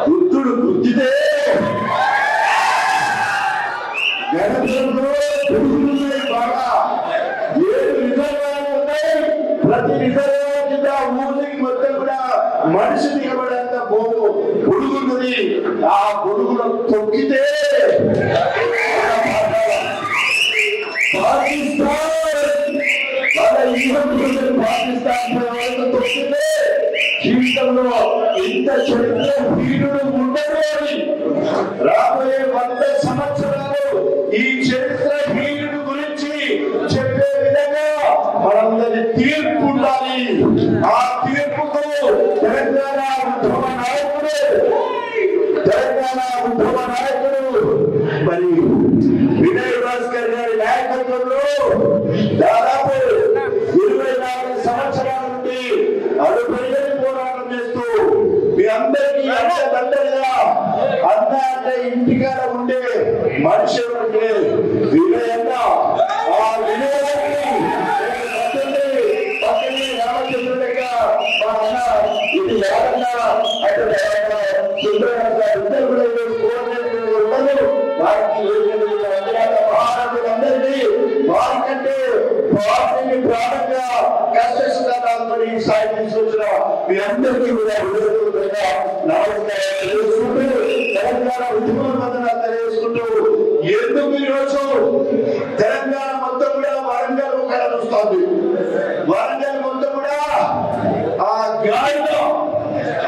బుద్ధుడు గుద్దితే గణతంలో బాగా 7 రిజర్వాయర్లు ఉన్నాయి. ప్రతి రిజర్వాయర్ కింద ఊరికి మొత్తం కూడా మనిషి దిగబడేంత పొడుగున్నది. ఆ పొడుగులో తొక్కితే జీవితంలో ఇంత చరిత్ర వీరుడు ఉండదు అని రాబోయే 100 సంవత్సరాలు ఈ చరిత్ర వీరుడు గురించి చెప్పే విధంగా మనందరి తీర్పు ఉండాలి. ఆ తీర్పుకు తెలంగాణ ఉద్యమ నాయకుడు మరి వినయ్ భాస్కర్ గారి నాయకత్వంలో దాదాపు 24 సంవత్సరాల నుండి అడుగుని పోరాటం చేస్తూ మీ అందరికీ అండదండగా అన్న అంటే ఇంటికాడ ఉండే మనిషి వినయ్ అన్న. ఆ వినయాన్ని పక్కనే రామచంద్రుడిగా మా అన్న ఇది యాదన్న అంటే ఇద్దరు కూడా ఉండదు. వారికి మహారాజులందరినీ వారికంటే పార్టీని ప్రాణంగా కష్టసుఖాలతో సాయం తీసుకొచ్చిన మీ అందరికీ కూడా నమస్కారం తెలియజేసుకుంటూ తెలంగాణ ఉద్యమంలో తెలియజేసుకుంటూ ఎందుకు ఈరోజు తెలంగాణ మొత్తం కూడా వరంగల్ కలుస్తుంది. వరంగల్ మొత్తం కూడా ఆ గాడిలో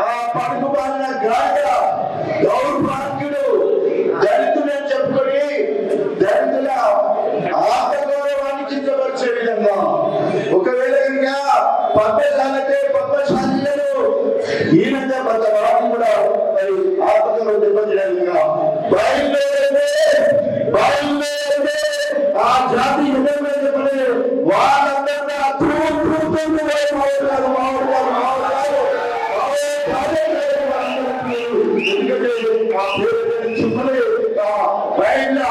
ఆ పడుకు బాలిన గాడిద దౌర్భాగ్యుడు దళితులు అని చెప్పుకొని దళితుల ఆత్మగౌరవాన్ని కించపరిచే విధంగా ఒకవేళ ఇంకా పద్మశాలీలను ఈయనంగా కొంత వాటిని కూడా మరి ఆత్మగౌరవం దెబ్బతినేందుగా బయలుదేరే ఆ జాతి చెప్పలే వాళ్ళందరూ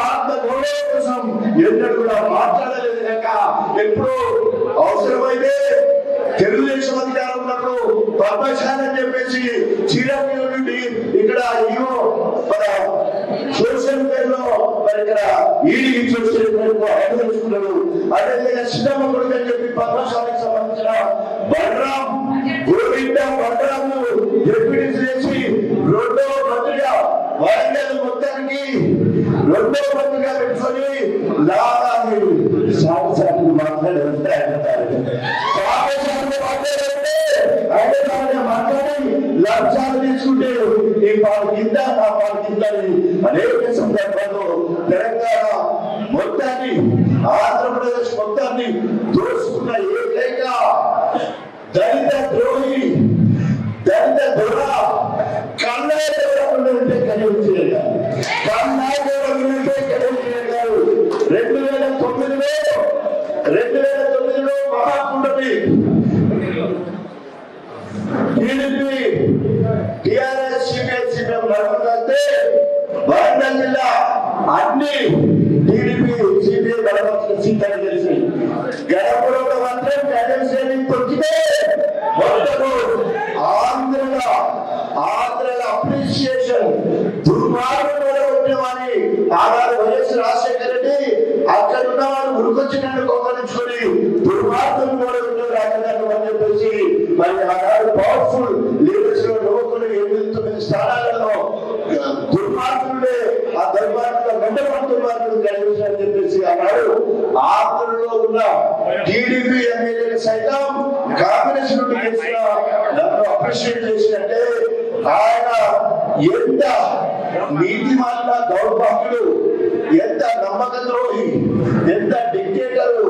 ఆత్మగౌరవం కోసం ఎన్నడూ కూడా మాట్లాడలేదు కనుక ఎప్పుడు అవసరమైతే తెలుగుదేశం అధికారం ఉన్నప్పుడు పద్మశాలి అని చెప్పేసి చీరాల నుండి ఇక్కడ ఈవో మన సోషల్ మీడియాలో మరి ఇక్కడ ఈడీ తెలుసుకున్నాడు. అదేవిధంగా చిన్నమ్మ కొడుకు అని చెప్పి పద్మశాలికి సంబంధించిన బలరాం గోవింద బలరాము డిప్యూటీ చేసి రెండో మంత్రిగా వరంగల్ మొత్తానికి రెండో మంత్రిగా పెట్టుకొని లాభాన్ని సాగు మాట్లాడి మాట్లాడి లక్ష్యాలు తీసుకుంటే ఈ పాలు కింద ఆ పాలు కింద అనేక సందర్భాల్లో తెలంగాణ మొత్తాన్ని ఆంధ్రప్రదేశ్ మొత్తాన్ని దోసుకున్న ఏకైక దళిత ద్రోహి దళిత ద్రోహ కన్నాడే కలిగించారు. 2009లో మహాకుండలి టీడీపీ టిఆర్ఎస్ సిపిఎం నడుపుతుంటే వరంగల్ జిల్లా అన్ని టీడీపీ సిపిఐ బలపరిచిన సీట్లని తెలిసి గణపురంలో మాత్రం జనసేన తొక్కితే మొత్తము ఆంధ్రల అప్రిషియేషన్ దుర్మార్గంలో ఉండేవాని ఆనాడు వైఎస్ రాజశేఖర రెడ్డి అక్కడ ఉన్నవాడు ఉరికొచ్చినట్టు గొప్పనించుకొని దుర్మార్గం కూడా రాజధాని అని చెప్పేసి మరి ఆనాడు పవర్ఫుల్ లీడర్స్ లో యువకులు 8-9 స్థానాలలో దుర్మార్గులే ఆ దుర్మార్గుల గంటపడి దుర్మార్గులు అని చెప్పేసి అన్నాడు. ఆంధ్రలో ఉన్న టీడీపీ ఎమ్మెల్యేలు సైతం కాంగ్రెస్ నుండి చేసిన నన్ను అప్రిషియేట్ చేసినట్టే ఆయన ఎంత నీతిమాల దౌర్భాగ్యుడు, ఎంత నమ్మక ద్రోహి, ఎంత డిక్టేటరు,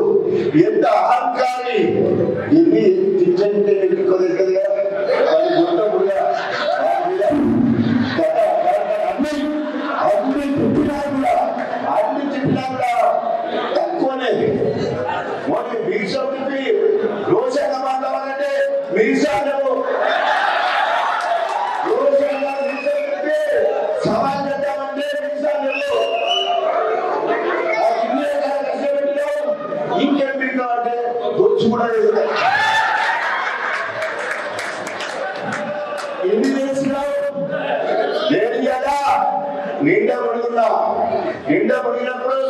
ఎంత అహంకారి. ఇది తిట్టంటే కదగా అన్ని చెప్పినా కూడా తక్కువనే. బీజేపీ రోజంగా మాట్లాడాలంటే మీసాలు సవాల్ చేద్దామంటే మీసాలు ఇంకేం మీకు అంటే దొచ్చు కూడా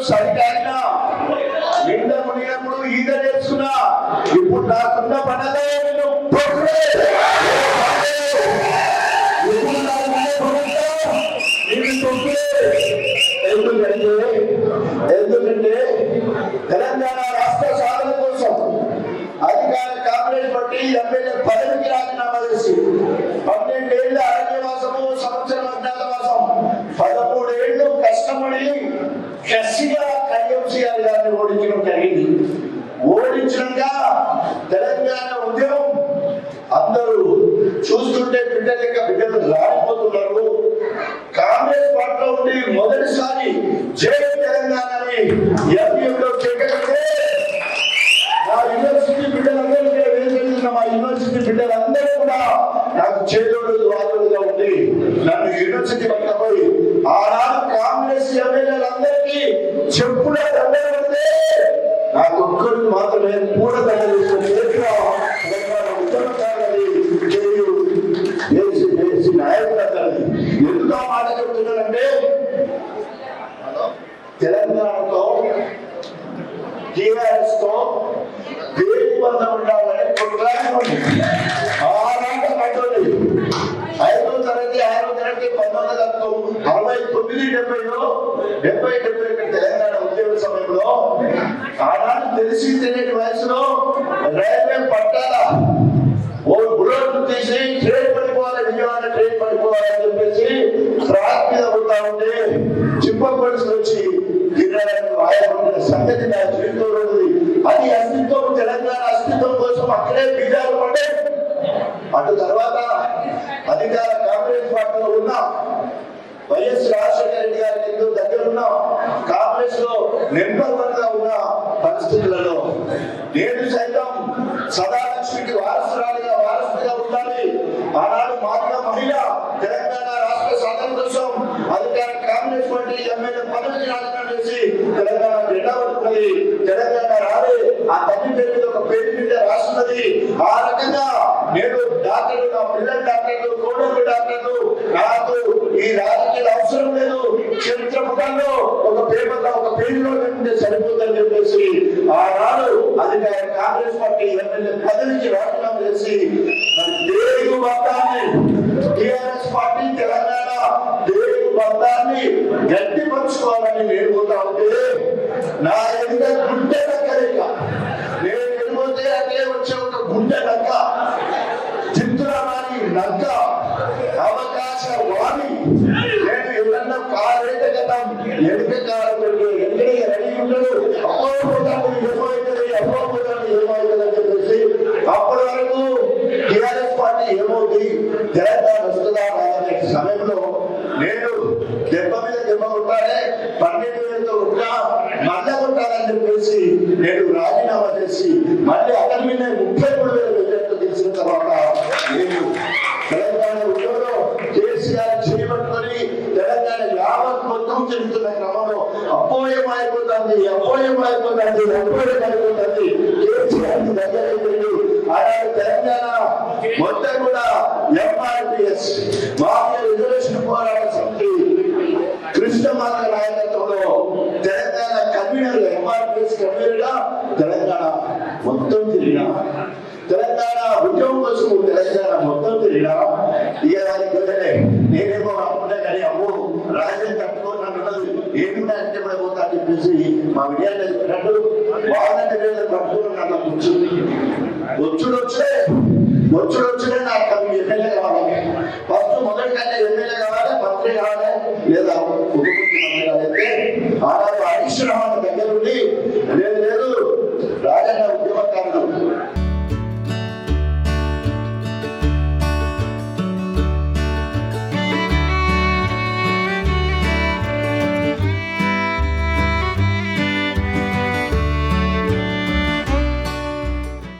సరి తాగినా, నిండా మునిగినప్పుడు ఈత నేర్చుకున్నా. ఇప్పుడు నాకున్న పండగ ఎందుకంటే తెలంగాణ రాష్ట్ర సాధన కోసం అధికార కాంగ్రెస్ పార్టీ ఎమ్మెల్యే పదవికి రాజీనామా చేసి 12 ఏళ్ల అరణ్యవాసము, సంవత్సరం అజ్ఞాతవాసం, 13 ఏళ్లు కష్టపడి కసిగా KMCఆర్ గారిని ఓడించడం జరిగింది. ఓడించాక తెలంగాణ ఉద్యమం అందరూ చూస్తుంటే బిడ్డలు రాలిపోతున్నారు. కాంగ్రెస్ పార్టీలో ఉండి మొదటిసారి జై తెలంగాణని ఎంపీలో చేయగలిగితే మా యూనివర్సిటీ బిడ్డలందరూ కూడా నాకు చేదోడు వాదోడుగా ఉండి నన్ను యూనివర్సిటీ పట్టపోయి ఆనాడు కాంగ్రెస్ ఎమ్మెల్యేలందరికీ చెప్పుల దండలు పడితే నాకు ఒక్కరికి మాత్రమే కూడా దండలు ఎందుకు ఆ మాట చెప్తున్నానంటే తెలంగాణతో టీఆర్ఎస్ తో పేరు బంధం ఉండాలని కొట్లాడుకోండి. ఆనాట కట్టండి. 5వ తరగతి 6వ తరగతి 1969-70 తెలంగాణ ఉద్యమ సమయంలో ఆనాడు తెలిసి తెలియని వయసులో రైల్వే పట్టాల ఓ బుల్లెట్ తీసి ట్రైన్ పడిపోవాలి, విజయవాడ ట్రైన్ పడిపోవాలని చెప్పేసి ట్రాక్ మీద పోతా ఉంటే చిప్పపడిసి వచ్చి గిరిజనులకు ఆయపడిన సంగతి నా జీవితంలో ఉంది. అది అస్తిత్వం, తెలంగాణ అస్తిత్వం కోసం అక్కడే బీజాలు పడ్డే. అటు తర్వాత అధికార కాంగ్రెస్ పార్టీలో ఉన్న వైఎస్ రాజశేఖర రెడ్డి గారికి ఎంతో దగ్గర ఉన్నాం. కాంగ్రెస్ లో నెంబర్ 1 గా ఉన్న పరిస్థితులలో నేను సైతం సదాలక్ష్మికి వారసుడిగా ఉండాలి. ఆనాడు మాత్ర మహిళ తెలంగాణ రాష్ట్ర సాధన కోసం అధికార కాంగ్రెస్ పార్టీ ఎమ్మెల్యే పదవికి రాజీనామా చేసి తెలంగాణ జెండా పడుతున్నది. తెలంగాణ రాలే, ఆ తల్లి పేరు మీద ఒక పేరు మీద రాస్తున్నది. ఆ రకంగా నేను డాక్టర్లు, నా పిల్లలు డాక్టర్లు, కోడళ్ళు డాక్టర్లు, నాకు ఈ రాజకీయ అవసరం లేదు. చరిత్ర పుటంలో ఒక పేపర్లో ఒక పేజీలో ఉంటే సరిపోతుందని చెప్పేసి ఆనాడు అధికార కాంగ్రెస్ పార్టీ ఎమ్మెల్యే పదవికి రాజీనామా చేసి దేవు బంధాన్ని టీఆర్ఎస్ పార్టీ తెలంగాణ దేవు బంధాన్ని గట్టిపరుచుకోవాలని నేను పోతా ఉంటే నా ఎంత గుండె నక్కలేక నేను వెళ్ళిపోతే అట్లే వచ్చే ఒక గుండె నక్క, చిత్రాన్ని నక్క, అవకాశ వాణి. నేను ఎవరన్నా కారేట కదా ఎదుక కాలం ఎక్కడికి రెడీ ఉండదు. అపోతాను ఏమవుతుంది అని చెప్పేసి అప్పటి వరకు టీఆర్ఎస్ పార్టీ ఏమవుతుంది, తెలంగాణ వస్తుందా రాదనే సమయంలో నేను దెబ్బ మీద దెబ్బ కొట్టాలి, 12,000తో కొట్టా మళ్ళా కొట్టాలని చెప్పేసి నేను రాజీనామా చేసి మళ్ళీ అతని మీద 33,000 తెలిసిన తర్వాత నేను తెలంగాణ ఉద్యోగంలో కేసీఆర్ చేయబట్టుకొని తెలంగాణ యావత్ మొత్తం చెబుతున్న క్రమంలో అపోయమైపోతుంది. కేసీఆర్ దగ్గర అలాంటి తెలంగాణ మొత్తం కూడా ఎంఆర్పిఎస్ మాఫియా రిజర్వేషన్ పోరాట సమితి కృష్ణమాత నాయకత్వంలో తెలంగాణ కన్వీనర్, ఎంఆర్పిఎస్ కన్వీనర్ గా తెలంగాణ మొత్తం తిరిగినా, తెలంగాణ ఉద్యమం కోసం తెలంగాణ మొత్తం తిరిగినా. ఇక దానికి నేనేమో అనుకున్నా కానీ అమ్మో రాజ్యం కట్టుకోని అన్నది ఏమిటా అంటే పోతా అని చెప్పేసి మా విజయాన్ని చెప్పినట్టు వాళ్ళంటే పట్టుకుని నన్ను వచ్చుడే నాకు ఎమ్మెల్యే కావాలి. ఫస్ట్ మొదటి కంటే ఎమ్మెల్యే కావాలి, మంత్రి కావాలి, లేదా ఉప ముఖ్యమంత్రి కావాలి.